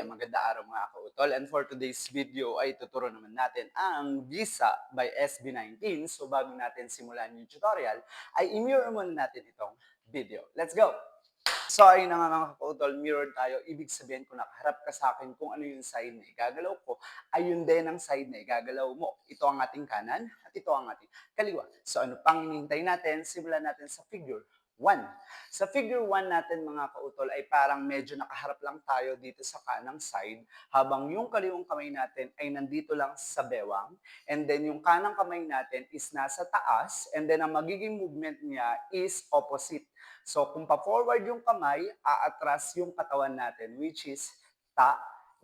magandang araw mga kautol. And for today's video ay tuturo naman natin ang Visa by SB19. So bago natin simulan yung tutorial, ay i-mirror muna natin itong video. Let's go! So ayun na nga mga kautol, mirror tayo. Ibig sabihin kung nakaharap ka sa akin kung ano yung side na igagalaw ko, ayun din ang side na igagalaw mo. Ito ang ating kanan at ito ang ating kaliwa. So ano pang hinihintay natin? Simulan natin sa figure 1. Sa figure 1 natin mga kautol ay parang medyo nakaharap lang tayo dito sa kanang side habang yung kaliwang kamay natin ay nandito lang sa bewang and then yung kanang kamay natin is nasa taas and then ang magiging movement niya is opposite. So kung pa-forward yung kamay, aatras yung katawan natin which is ta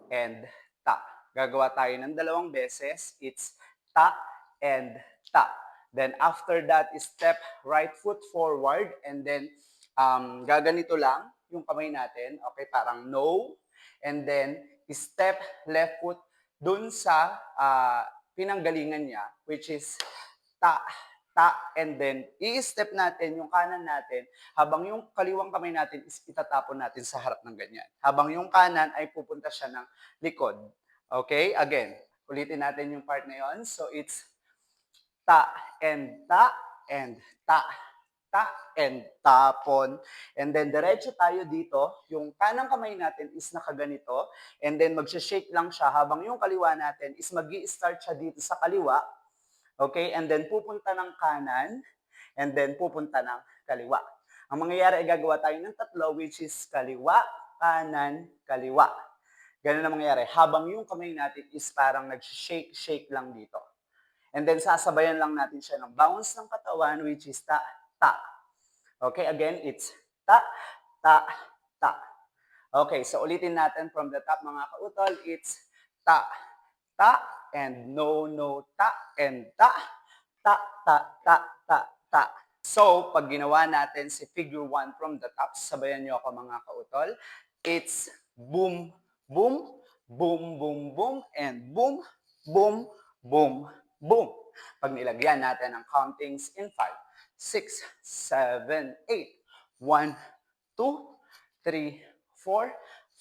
and ta. Gagawa tayo ng dalawang beses. It's ta and ta. Then after that, step right foot forward and then gaganito lang yung kamay natin. Okay, parang no. And then step left foot dun sa pinanggalingan niya which is ta, ta, and then i-step natin yung kanan natin habang yung kaliwang kamay natin is itatapon natin sa harap ng ganyan. Habang yung kanan ay pupunta siya ng likod. Okay, again, ulitin natin yung part na yon. So it's ta and ta and ta, ta and tapon. And then diretso tayo dito, yung kanang kamay natin is nakaganito and then magsha-shake lang siya habang yung kaliwa natin is magi-start siya dito sa kaliwa. Okay, and then pupunta ng kanan and then pupunta ng kaliwa. Ang mangyayari ay gagawa tayo ng tatlo which is kaliwa, kanan, kaliwa. Ganun ang mangyayari habang yung kamay natin is parang nag-shake lang dito. And then sasabayan lang natin siya ng bounce ng katawan which is ta, ta. Okay, again, it's ta, ta, ta. Okay, so ulitin natin from the top mga kautol. It's ta, ta, and no, no, ta, and ta, ta, ta, ta, ta, ta. So, pag ginawa natin si figure 1 from the top, sabayan niyo ako mga kautol. It's boom, boom, boom, boom, boom, and boom, boom, boom, boom. Pag nilagyan natin ang countings in 5, 6, 7, 8. 1, 2, 3, 4,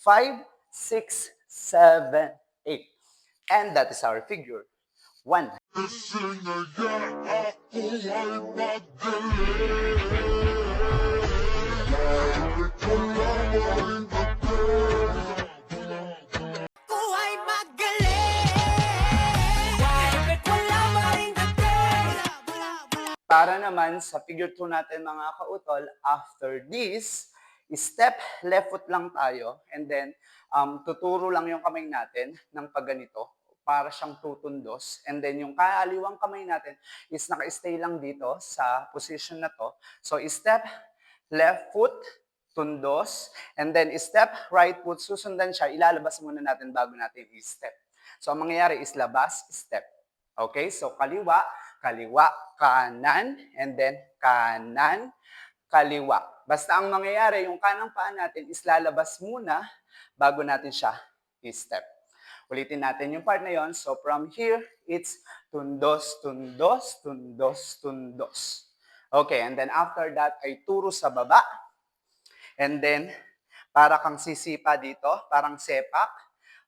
5, 6, 7, 8. And that is our figure 1. Para naman sa figure 2 natin mga kautol, after this, step left foot lang tayo and then tuturo lang yung kamay natin ng pagganito para siyang tutundos. And then yung kaliwang kamay natin is naka-stay lang dito sa position na to. So step left foot, tundos, and then step right foot, susundan siya, ilalabas muna natin bago natin i-step. So ang mangyayari is labas, step. Okay, so kaliwa, kaliwa, kanan, and then kanan, kaliwa. Basta ang mangyayari, yung kanang paa natin is lalabas muna bago natin siya i-step. Ulitin natin yung part na yon. So from here, it's tundos, tundos, tundos, tundos. Okay, and then after that ay turo sa baba. And then, para kang sisipa dito, parang sepak.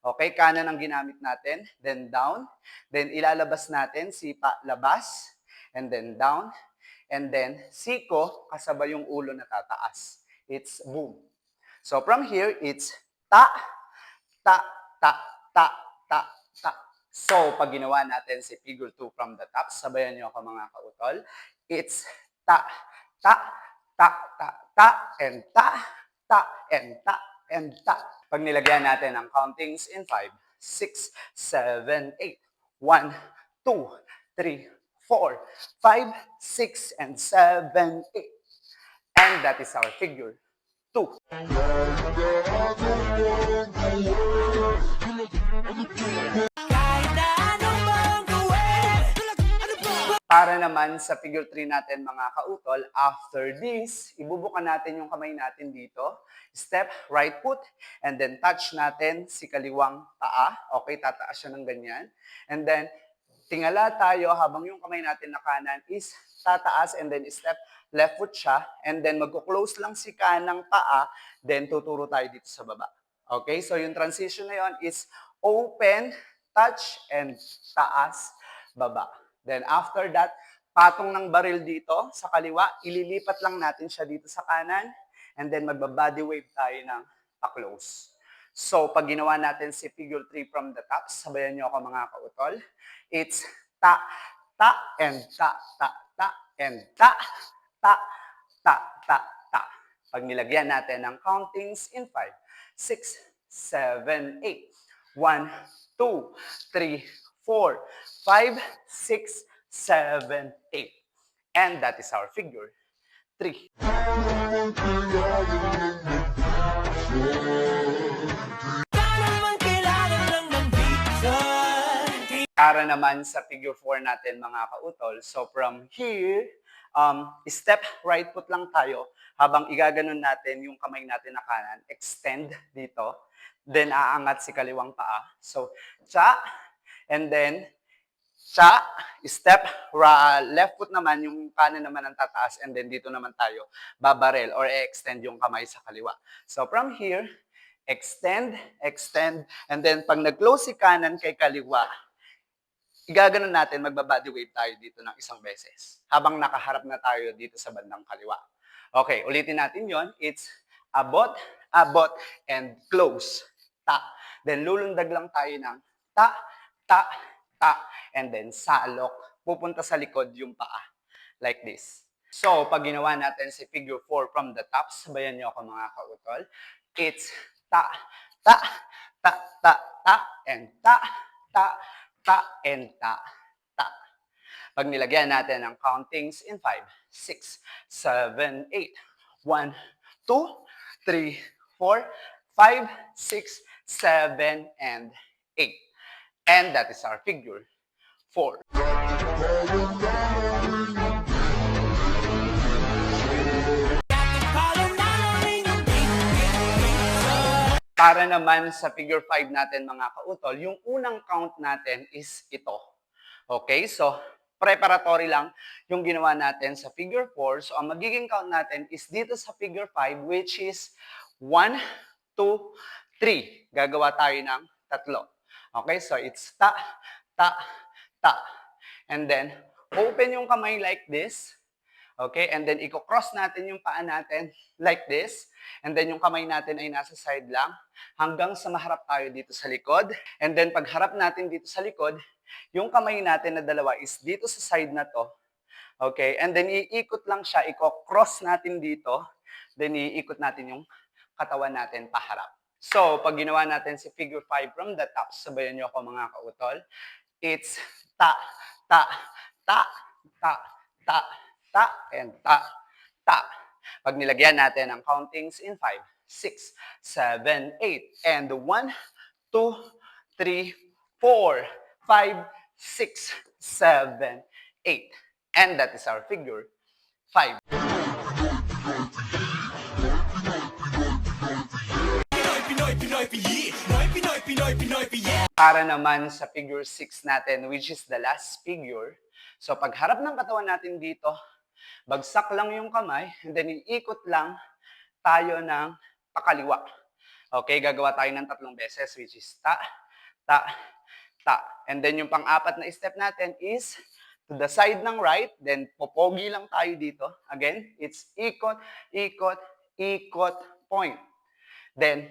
Okay, kanan ang ginamit natin. Then down. Then ilalabas natin, sipa, labas. And then down. And then siko, kasabay yung ulo na tataas. It's boom. So from here, it's ta, ta, ta, ta, ta, ta. So pag ginawa natin si figure 2 from the top, sabayan niyo ako mga kautol. It's ta, ta, ta, ta, ta, and ta, ta, and ta, and ta. Pag nilagyan natin ang countings in 5, 6, 7, 8. 1, 2, 3, 4, 5, 6, and 7, 8. And that is our figure 2. Para naman sa figure 3 natin mga kautol, after this, ibubukan natin yung kamay natin dito. Step, right foot, and then touch natin si kaliwang paa. Okay, tataas siya ng ganyan. And then, tingala tayo habang yung kamay natin na kanan is tataas and then step left foot siya. And then magko-close lang si kanang paa, then tuturo tayo dito sa baba. Okay, so yung transition na yon is open, touch, and taas, baba. Then after that, patong ng baril dito sa kaliwa, ililipat lang natin siya dito sa kanan, and then magba-body wave tayo ng pa-close. So, pag ginawa natin si figure 3 from the top, sabayan niyo ako mga kautol. It's ta, ta, and ta, ta, ta, and ta, ta, ta, ta, ta. Pag nilagyan natin ng countings in 5, 6, 7, 8. 1, 2, 3, 4, 5, 6, 7, 8. And that is our figure 3. Para naman sa figure 4 natin mga kautol, so from here, step right foot lang tayo habang igaganon natin yung kamay natin na kanan, extend dito, then aangat si kaliwang paa. So, cha, and then, cha, step, left foot naman, yung kanan naman ang tataas, and then dito naman tayo babarel or extend yung kamay sa kaliwa. So, from here, extend, extend, and then pag nag-close si kanan kay kaliwa, igaganon natin, magba-body wave tayo dito ng isang beses habang nakaharap na tayo dito sa bandang kaliwa. Okay, ulitin natin yon. It's abot, abot, and close. Ta. Then lulundag lang tayo ng ta, ta, ta, and then salok. Pupunta sa likod yung paa. Like this. So, pag ginawa natin si figure 4 from the top, sabayan niyo ako mga kautol. It's ta, ta, ta, ta, ta, and ta, ta, ta, and ta, ta. Pag nilagyan natin ang countings in 5, 6, 7, 8. 1, 2, 3, 4, 5, 6, 7, and 8. And that is our figure 4. Para naman sa figure 5 natin mga kautol, yung unang count natin is ito. Okay, so preparatory lang yung ginawa natin sa figure 4. So ang magiging count natin is dito sa figure 5, which is 1, 2, 3. Gagawa tayo ng tatlo. Okay, so it's ta, ta, ta. And then open yung kamay like this. Okay, and then i-cross natin yung paa natin like this. And then yung kamay natin ay nasa side lang hanggang sa maharap tayo dito sa likod. And then pag harap natin dito sa likod, yung kamay natin na dalawa is dito sa side na to. Okay, and then iikot lang siya, i-cross natin dito. Then iikot natin yung katawan natin paharap. So, pag ginawa natin si figure 5 from the top, sabayan niyo ako mga kautol. It's ta, ta, ta, ta, ta, ta, and ta, ta. Pag nilagyan natin ang countings in 5, 6, 7, 8, and 1, 2, 3, 4, 5, 6, 7, 8. And that is our figure 5. Para naman sa figure 6 natin, which is the last figure. So pag harap ng katawan natin dito, bagsak lang yung kamay, and then iikot lang tayo ng pakaliwa. Okay, gagawa tayo ng 3 beses, which is ta, ta, ta. And then yung pang-apat na step natin is to the side ng right, then popogi lang tayo dito. Again, it's ikot, ikot, ikot, point. Then,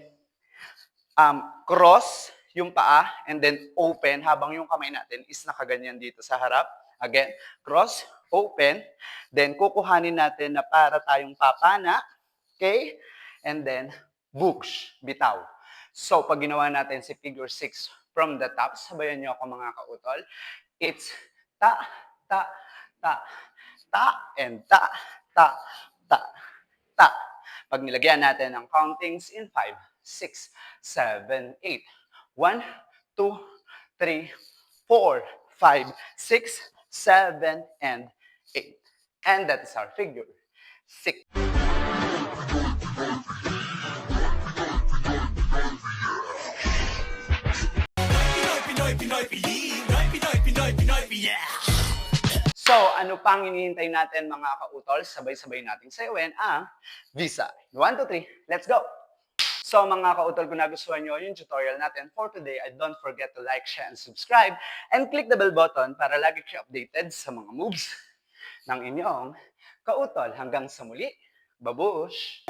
cross yung paa, and then open habang yung kamay natin is nakaganyan dito sa harap. Again, cross, open, then kukuhanin natin na para tayong papana, okay? And then, books, bitaw. So, pag ginawa natin si figure 6 from the top, sabayan niyo ako mga kautol, it's ta, ta, ta, ta, and ta, ta, ta, ta. Pag nilagyan natin ang countings in 5, 6, 7, 8. 1, 2, 3, 4, 5, 6, 7, and 8. And that is our figure 6. So, ano pang hinihintay natin mga kautol? Sabay-sabay nating sayawin ang visa. 1, 2, 3, let's go! So mga kautol, kung nagustuhan nyo yung tutorial natin for today, don't forget to like, share, and subscribe, and click the bell button para lagi kayo updated sa mga moves ng inyong kautol. Hanggang sa muli, babush!